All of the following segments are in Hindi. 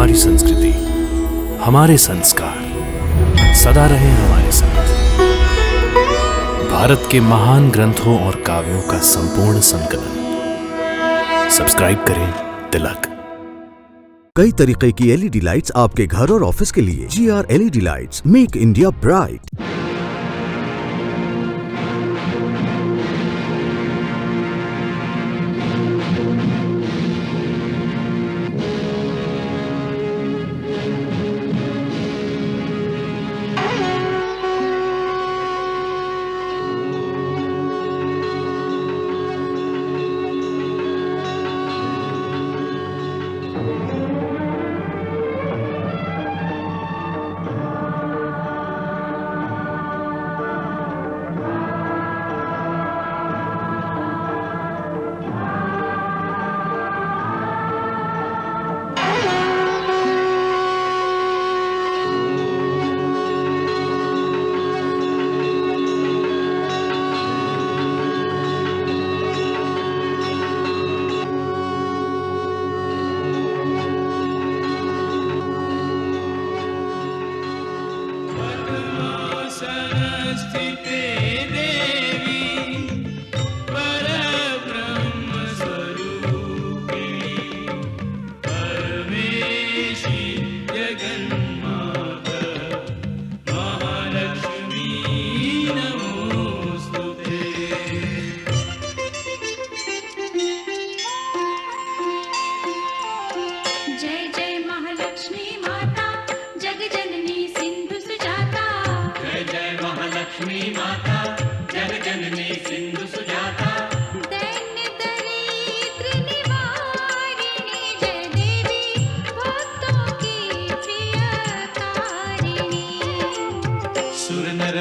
हमारी संस्कृति, हमारे संस्कार सदा रहे हमारे साथ। भारत के महान ग्रंथों और काव्यों का संपूर्ण संकलन। सब्सक्राइब करें तिलक। कई तरीके की एलईडी लाइट्स आपके घर और ऑफिस के लिए। GR LED lights, make India bright.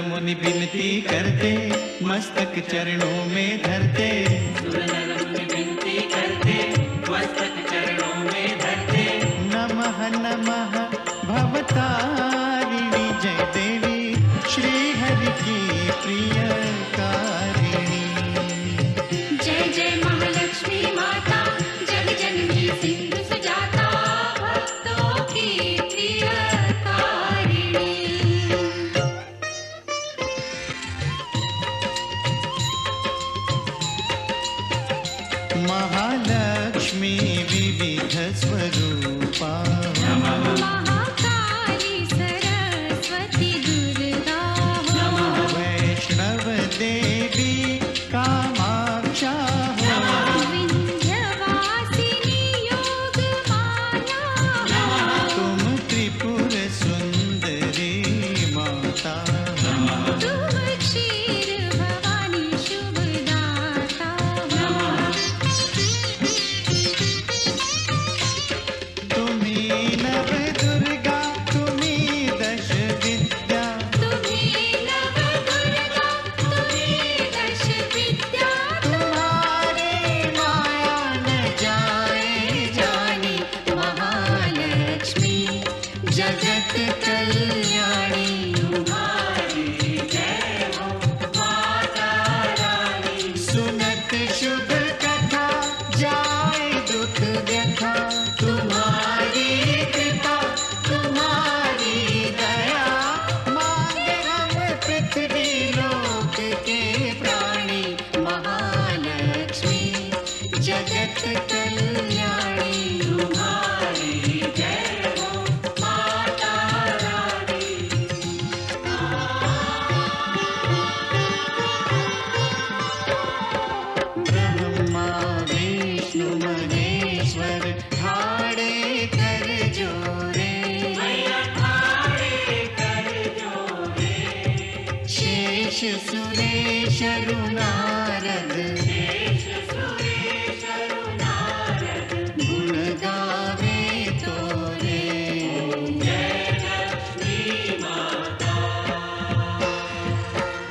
मुनि विनती करते, मस्तक चरणों में धरते। सुर नर मुनि विनती करते, मस्तक चरणों में धरते। नमः नमः भवतारिणी जय देवी, श्री हरि की प्रियकारिणी। जय जय महालक्ष्मी माता, जग जननी सिंधु सुजाता, भक्तों की प्रियकारिणी। महालक्ष्मी विविध स्वरूपा, महाकाली सरस्वती दुर्गा, वैष्णव देवी कामाक्षा, विंध्यवासिनी योग माया, तुम त्रिपुर सुंदरी माता। तुम क्षीर भवानी शुभदाता, तुम्ही नव दुर्गा, तुम्ही दश विद्या। तुम्ही नव दुर्गा, तुम्ही दश विद्या, तुम्हारी माया न जाए जानी, महालक्ष्मी जगत कल्याणी। सुनत शुभ कथा, जाए दुख व्यथा। तुम्हारी कृपा, तुम्हारी दया, मांगे हम पृथ्वी लोक के प्राणी। महालक्ष्मी जगत कल्याणी। तुम्हारी जय हो माता रानी। ब्रह्मा विष्णु महेश्वर, ठाड़े कर जोरे। शेष सुरेश नारद, गुण गावे तोरे।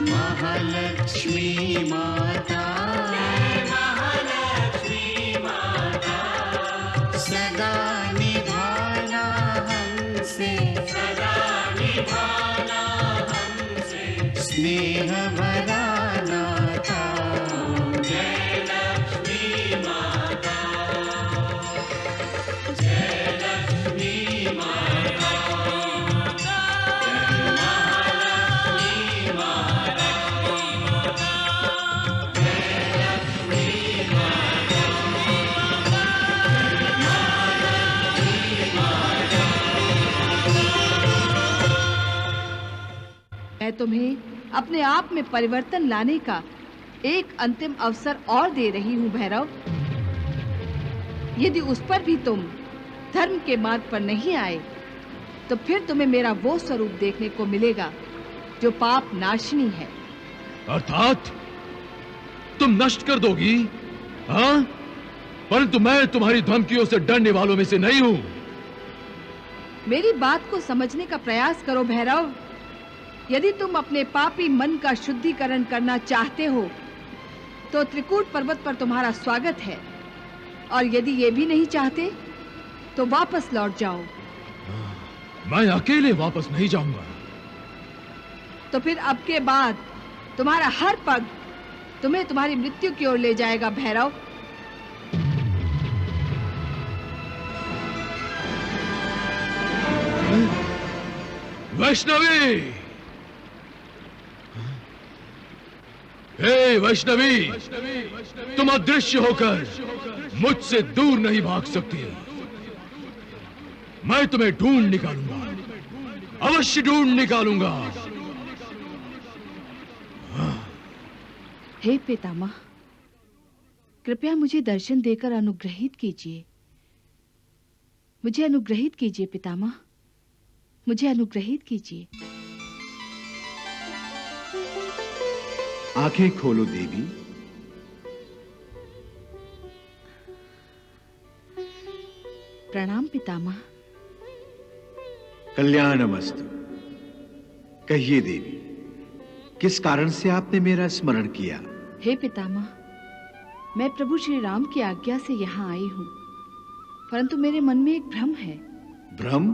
महालक्ष्मी माता, सदा निभाना हमसे, स्नेह भरा नाता। जय लक्ष्मी माता, जय लक्ष्मी मैं तुम्हें अपने आप में परिवर्तन लाने का एक अंतिम अवसर और दे रही हूँ भैरव। यदि उस पर भी तुम धर्म के मार्ग पर नहीं आए तो फिर तुम्हें मेरा वो स्वरूप देखने को मिलेगा जो पाप नाशनी है। अर्थात तुम नष्ट कर दोगी? हाँ, परंतु मैं तुम्हारी धमकियों से डरने वालों में से नहीं हूं। मेरी बात को समझने का प्रयास करो भैरव। यदि तुम अपने पापी मन का शुद्धिकरण करना चाहते हो तो त्रिकूट पर्वत पर तुम्हारा स्वागत है, और यदि ये भी नहीं चाहते तो वापस लौट जाओ। मैं अकेले वापस नहीं जाऊंगा। तो फिर अब के बाद तुम्हारा हर पग तुम्हें तुम्हारी मृत्यु की ओर ले जाएगा भैरव। वैष्णवी! हे वैष्णवी, तुम अदृश्य होकर मुझसे दूर नहीं भाग सकती। मैं तुम्हें ढूंढ निकालूंगा, अवश्य ढूंढ निकालूंगा। हे पितामह, कृपया मुझे दर्शन देकर अनुग्रहित कीजिए। मुझे अनुग्रहित कीजिए पितामह, मुझे अनुग्रहित कीजिए। आंखें खोलो देवी। प्रणाम पितामह। कल्याणमस्तु। कहिए देवी, किस कारण से आपने मेरा स्मरण किया? हे पितामह, मैं प्रभु श्री राम की आज्ञा से यहाँ आई हूँ, परंतु मेरे मन में एक भ्रम है। भ्रम?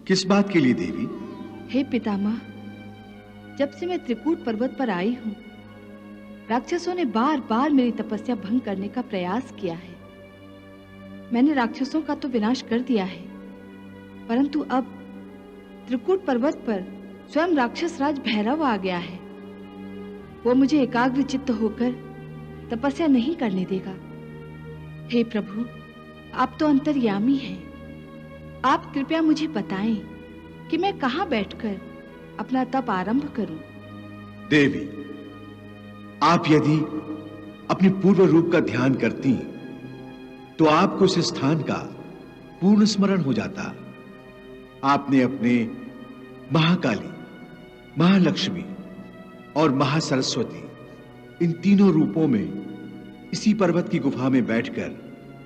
किस बात के लिए देवी? हे पितामह, जब से मैं त्रिकूट पर्वत पर आई हूँ, राक्षसों ने बार-बार मेरी तपस्या भंग करने का प्रयास किया है। मैंने राक्षसों का तो विनाश कर दिया है, परंतु अब त्रिकूट पर्वत पर स्वयं राक्षस राज भैरव आ गया है। वो मुझे एकाग्र चित्त होकर तपस्या नहीं करने देगा। हे प्रभु, आप तो अंतर्यामी हैं। आप कृपया मुझे बताएं कि मैं कहाँ बैठकर अपना तप आरंभ करूं। देवी, आप यदि अपने पूर्व रूप का ध्यान करती तो आपको इस स्थान का पूर्ण स्मरण हो जाता। आपने अपने महाकाली, महालक्ष्मी और महासरस्वती, इन तीनों रूपों में इसी पर्वत की गुफा में बैठकर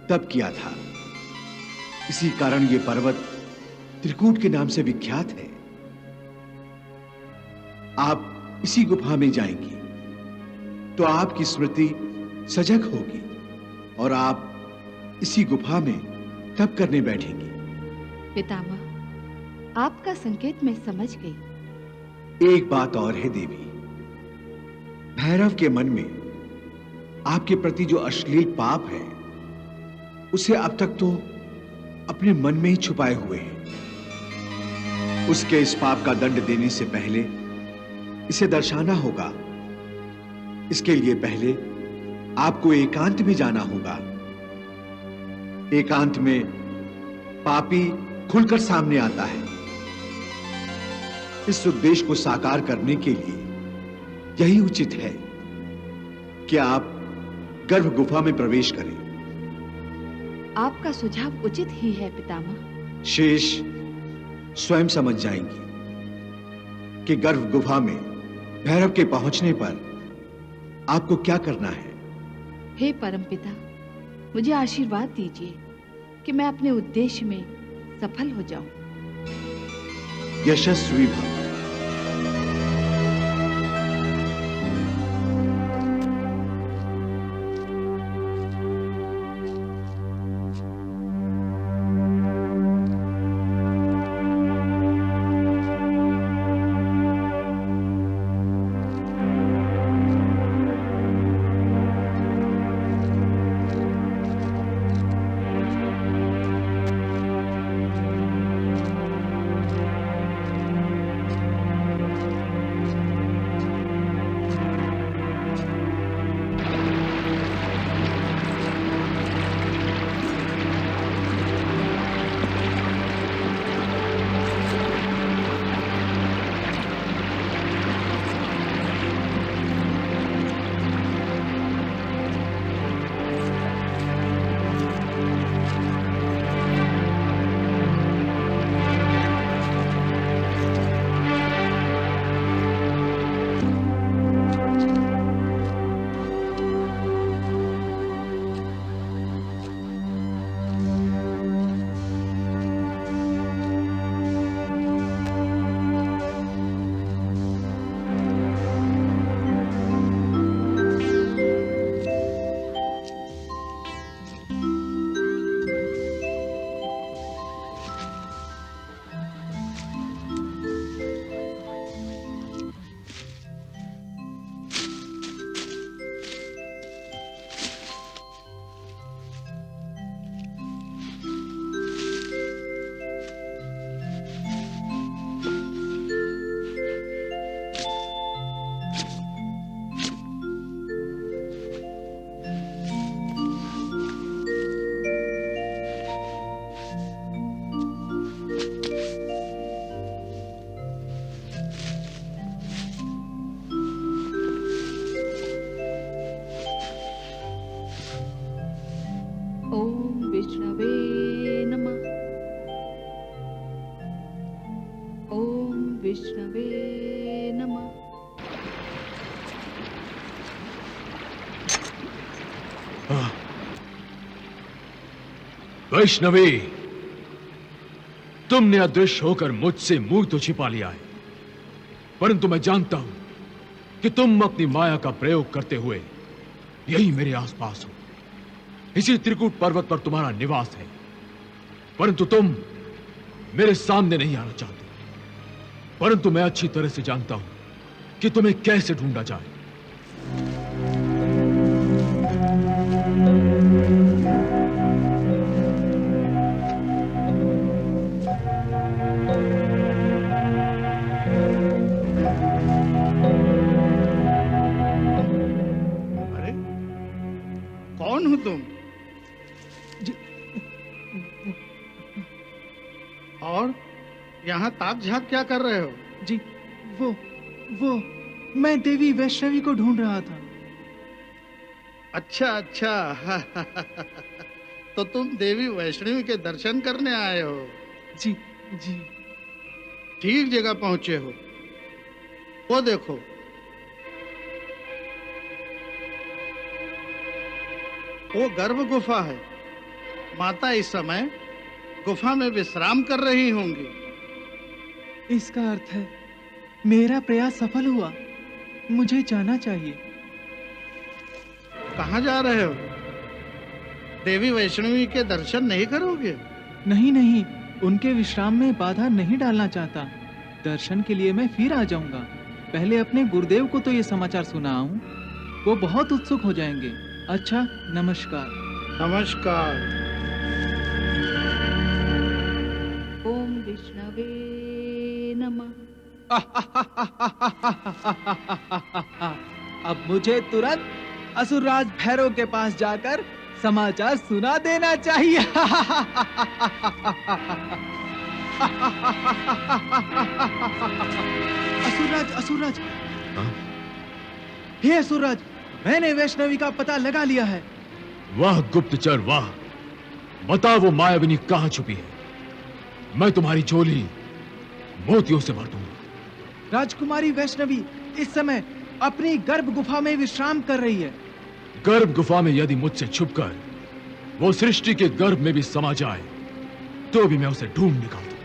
तप किया था। इसी कारण यह पर्वत त्रिकूट के नाम से विख्यात है। आप इसी गुफा में जाएंगी तो आपकी स्मृति सजग होगी और आप इसी गुफा में तप करने बैठेंगी। पितामह, आपका संकेत मैं समझ गई। एक बात और है देवी, भैरव के मन में आपके प्रति जो अश्लील पाप है उसे अब तक तो अपने मन में ही छुपाए हुए हैं। उसके इस पाप का दंड देने से पहले इसे दर्शाना होगा। इसके लिए पहले आपको एकांत में जाना होगा। एकांत में पापी खुलकर सामने आता है। इस उद्देश्य को साकार करने के लिए यही उचित है कि आप गर्भ गुफा में प्रवेश करें। आपका सुझाव उचित ही है पितामह। शेष स्वयं समझ जाएंगी कि गर्भ गुफा में भैरव के पहुंचने पर आपको क्या करना है। हे परमपिता, मुझे आशीर्वाद दीजिए कि मैं अपने उद्देश्य में सफल हो जाऊं। यशस्वी भव। विष्णवे नमः। वैष्णवी, तुमने अदृश्य होकर मुझसे मुंह तो छिपा लिया है, परंतु मैं जानता हूं कि तुम अपनी माया का प्रयोग करते हुए यही मेरे आसपास हो। इसी त्रिकूट पर्वत पर तुम्हारा निवास है, परंतु तुम मेरे सामने नहीं आना चाहते। परंतु मैं अच्छी तरह से जानता हूं कि तुम्हें कैसे ढूंढा जाए। अरे कौन हो तुम? और यहाँ ताक झाक क्या कर रहे हो? जी वो मैं देवी वैष्णवी को ढूंढ रहा था। अच्छा अच्छा तो तुम देवी वैष्णवी के दर्शन करने आए हो? जी जी। ठीक जगह पहुंचे हो। वो देखो, वो गर्भ गुफा है। माता इस समय गुफा में विश्राम कर रही होंगी। इसका अर्थ है मेरा प्रयास सफल हुआ। मुझे जाना चाहिए। कहाँ जा रहे हो? देवी वैष्णवी के दर्शन नहीं करोगे? नहीं नहीं, उनके विश्राम में बाधा नहीं डालना चाहता। दर्शन के लिए मैं फिर आ जाऊंगा। पहले अपने गुरुदेव को तो ये समाचार सुनाऊं, वो बहुत उत्सुक हो जाएंगे। अच्छा, नमस्कार। नमस्कार। ओम विष्णवे नमः। अब मुझे तुरंत असुरराज भैरव के पास जाकर समाचार सुना देना चाहिए। असुरराज, असुरराज, हे असुरराज, मैंने वैष्णवी का पता लगा लिया है। वाह गुप्तचर वाह, बता वो मायाविनी कहां छुपी है। मैं तुम्हारी झोली मोतियों से भर दूंगा। राजकुमारी वैष्णवी इस समय अपनी गर्भ गुफा में विश्राम कर रही है। गर्भ गुफा में यदि मुझसे छुपकर वो सृष्टि के गर्भ में भी समा जाए तो भी मैं उसे ढूंढ निकाल दूं।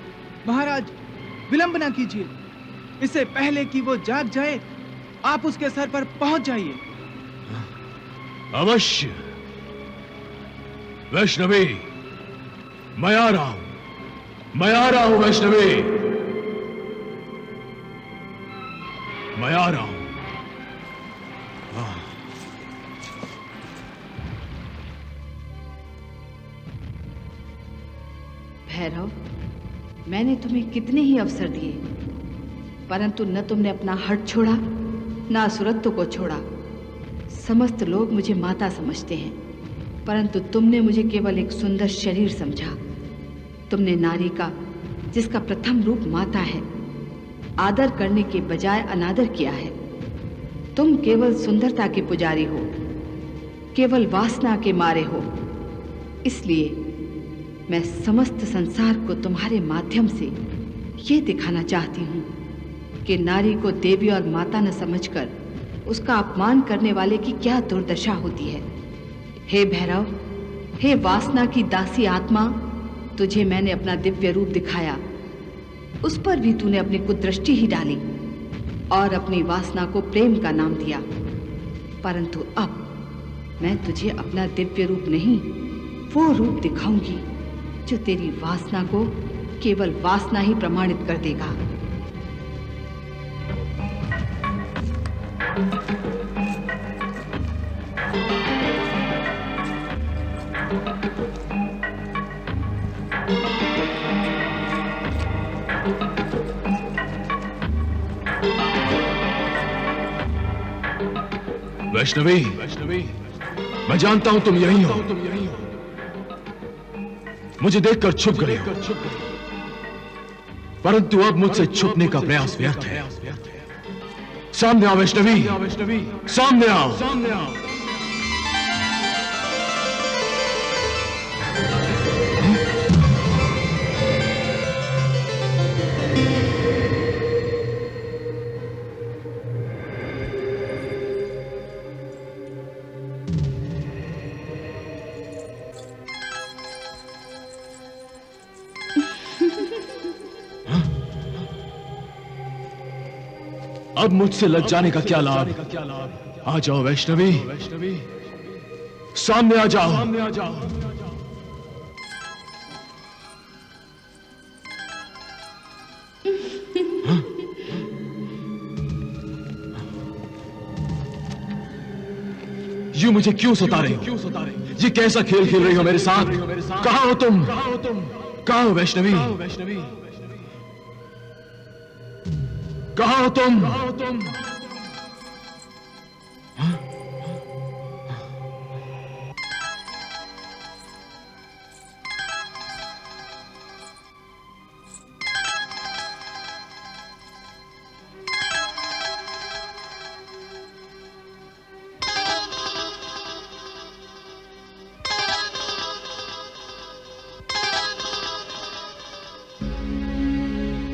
महाराज, विलंब ना कीजिए। इससे पहले कि वो जाग जाए, आप उसके सर पर पहुंच जाइए। अवश्य वैष्णवी, मैं आ रहा हूं, मैं आ रहा हूं वैष्णवी, मैं आ रहा हूं। भैरव, मैंने तुम्हें कितने ही अवसर दिए, परंतु न तुमने अपना हट छोड़ा, न असुरत्व को छोड़ा। समस्त लोग मुझे माता समझते हैं, परंतु तुमने मुझे केवल एक सुंदर शरीर समझा। तुमने नारी का, जिसका प्रथम रूप माता है, आदर करने के बजाय अनादर किया है। तुम केवल सुंदरता के पुजारी हो, केवल वासना के मारे हो। इसलिए मैं समस्त संसार को तुम्हारे माध्यम से ये दिखाना चाहती हूँ कि नारी को देवी और माता न समझकर उसका अपमान करने वाले की क्या दुर्दशा होती है। हे भैरव, हे वासना की दासी आत्मा, तुझे मैंने अपना दिव्य रूप दिखाया, उस पर भी तूने अपनी कुदृष्टि ही डाली और अपनी वासना को प्रेम का नाम दिया। परंतु अब मैं तुझे अपना दिव्य रूप नहीं, वो रूप दिखाऊंगी जो तेरी वासना को केवल वासना ही प्रमाणित कर देगा। वैष्णवी, मैं जानता हूं तुम यही हो। मुझे देखकर छुप गए हो, परंतु अब मुझसे छुपने का प्रयास व्यर्थ है। सामने आओ वैष्णवी, सामने आओ। अब मुझसे लज जाने का क्या लाभ? आ जाओ वैष्णवी, सामने आ जाओ। यूं मुझे क्यों सता रहे हो? ये कैसा खेल खेल रही हो मेरे साथ? कहां हो तुम? कहां हो वैष्णवी? कहां हो तुम?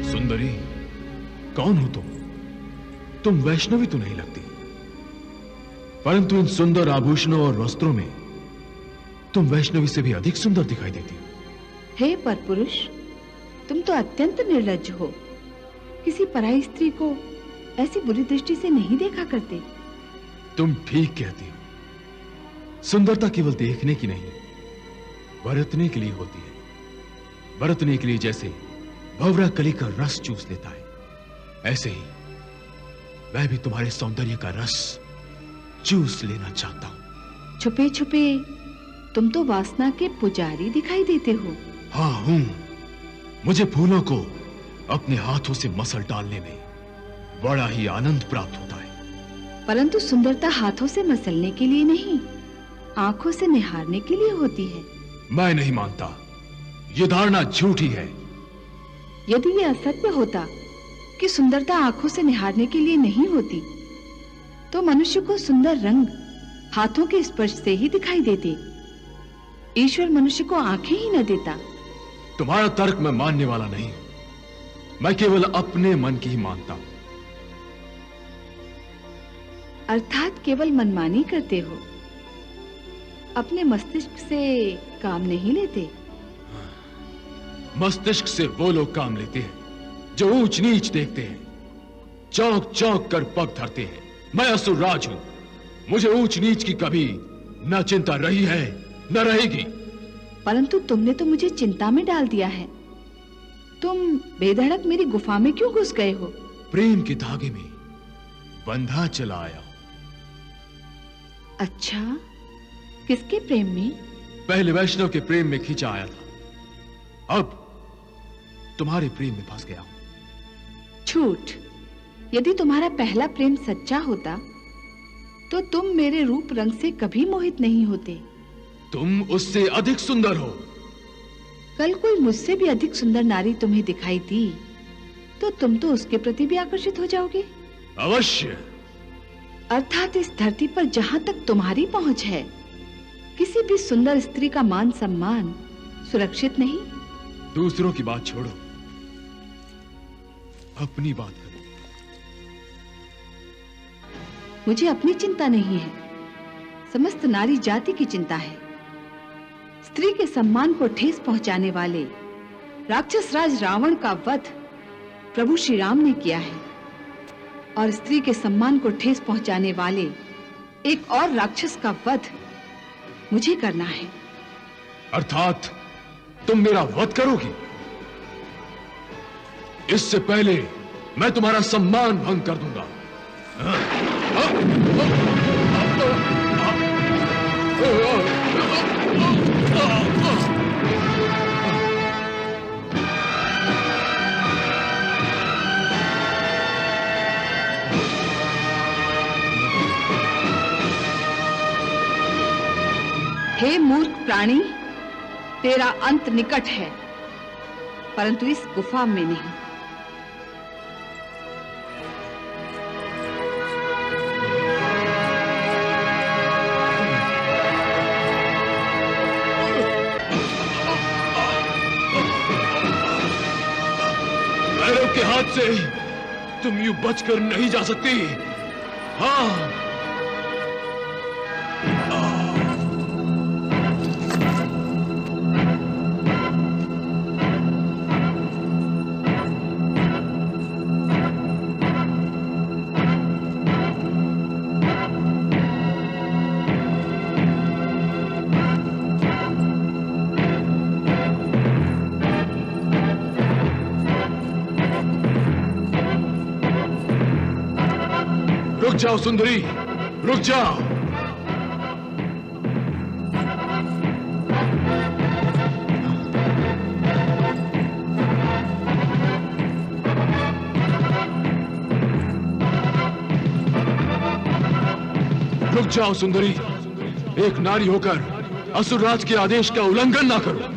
सुंदरी, कौन हो तुम? तुम वैष्णवी तो नहीं लगती, परंतु इन सुंदर आभूषणों और वस्त्रों में तुम वैष्णवी से भी अधिक सुंदर दिखाई देती हो। हे परपुरुष, तुम तो अत्यंत निर्लज्ज हो। किसी पराई स्त्री को ऐसी बुरी दृष्टि से नहीं देखा करते। तुम ठीक कहती हो। सुंदरता केवल देखने की नहीं, बरतने के लिए होती है। बरतने के लिए जैसे भंवरा कली का रस चूस लेता है, ऐसे ही मैं भी तुम्हारे सौंदर्य का रस चूस लेना चाहता हूं। छुपे छुपे तुम तो वासना के पुजारी दिखाई देते हो। हाँ हूं। मुझे फूलों को अपने हाथों से मसल डालने में बड़ा ही आनंद प्राप्त होता है। परंतु सुंदरता हाथों से मसलने के लिए नहीं, आंखों से निहारने के लिए होती है। मैं नहीं मानता, यह धारणा झूठी है। यदि ये असत्य होता कि सुंदरता आंखों से निहारने के लिए नहीं होती, तो मनुष्य को सुंदर रंग हाथों के स्पर्श से ही दिखाई देते। ईश्वर मनुष्य को आंखें ही न देता। तुम्हारा तर्क मैं मानने वाला नहीं, मैं केवल अपने मन की ही मानता हूं। अर्थात केवल मनमानी करते हो, अपने मस्तिष्क से काम नहीं लेते। मस्तिष्क से वो लोग काम लेते हैं जो ऊंच नीच देखते हैं, चौंक चौंक कर पग धरते हैं। मैं असुरराज हूं, मुझे ऊंच नीच की कभी न चिंता रही है न रहेगी। परंतु तुमने तो मुझे चिंता में डाल दिया है। तुम बेधड़क मेरी गुफा में क्यों घुस गए हो? प्रेम के धागे में बंधा चला आया। अच्छा, किसके प्रेम में? पहले वैष्णव के प्रेम में खींचा आया था, अब तुम्हारे प्रेम में फंस गया हूं। झूठ। यदि तुम्हारा पहला प्रेम सच्चा होता तो तुम मेरे रूप रंग से कभी मोहित नहीं होते। तुम उससे अधिक सुंदर हो। कल कोई मुझसे भी अधिक सुंदर नारी तुम्हें दिखाई दी तो तुम तो उसके प्रति भी आकर्षित हो जाओगे। अवश्य। अर्थात इस धरती पर जहां तक तुम्हारी पहुंच है, किसी भी सुंदर स्त्री का मान सम्मान सुरक्षित नहीं। दूसरों की बात छोड़ो, अपनी बात करो। मुझे अपनी चिंता नहीं है, समस्त नारी जाति की चिंता है। स्त्री के सम्मान को ठेस पहुंचाने वाले राक्षस राज रावण का वध प्रभु श्री राम ने किया है, और स्त्री के सम्मान को ठेस पहुंचाने वाले एक और राक्षस का वध मुझे करना है। अर्थात तुम मेरा वध करोगी? इससे पहले मैं तुम्हारा सम्मान भंग कर दूंगा। हे मूर्ख प्राणी, तेरा अंत निकट है, परंतु इस गुफा में नहीं। भैरव के हाथ से तुम यूं बचकर नहीं जा सकती। हाँ, रुक जाओ सुंदरी, रुक जाओ। रुक जाओ सुंदरी, एक नारी होकर असुरराज के आदेश का उल्लंघन ना करो।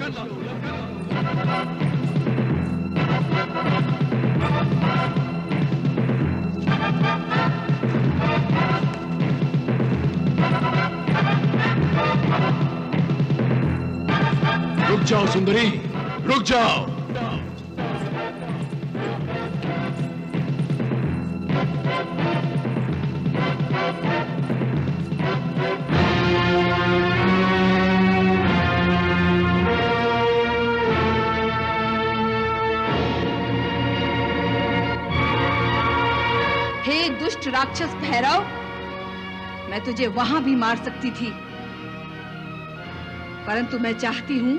रुक जाओ सुंदरी, रुक जाओ। हे दुष्ट राक्षस भैरव, मैं तुझे वहां भी मार सकती थी, परंतु मैं चाहती हूं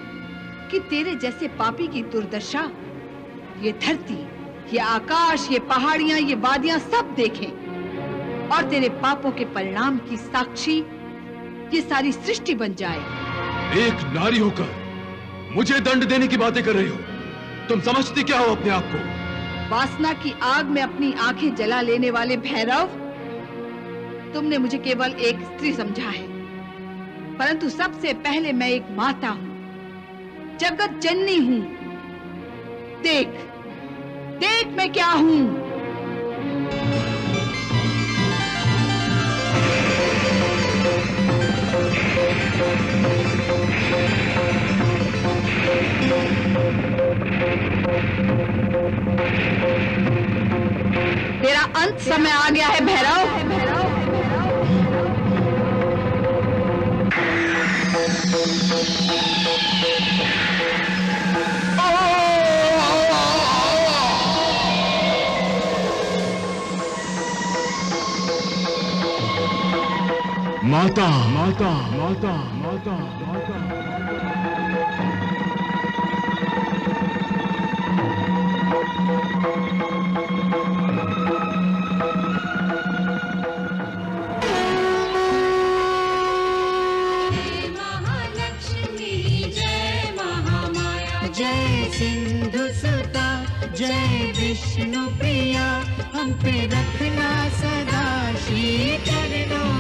कि तेरे जैसे पापी की दुर्दशा ये धरती, ये आकाश, ये पहाड़ियां, ये वादियां सब देखें और तेरे पापों के परिणाम की साक्षी ये सारी सृष्टि बन जाए। एक नारी होकर मुझे दंड देने की बातें कर रही हो, तुम समझती क्या हो अपने आप को? वासना की आग में अपनी आंखें जला लेने वाले भैरव, तुमने मुझे केवल एक स्त्री समझा है, परंतु सबसे पहले मैं एक माता हूं, जगत जननी हूं। देख, देख मैं क्या हूं। तेरा अंत समय आ गया है भैरव। माता, माता, माता, माता, माता। जय सिंधु सुता, जय विष्णु प्रिया, हम पे रखना सदा श्री चरणों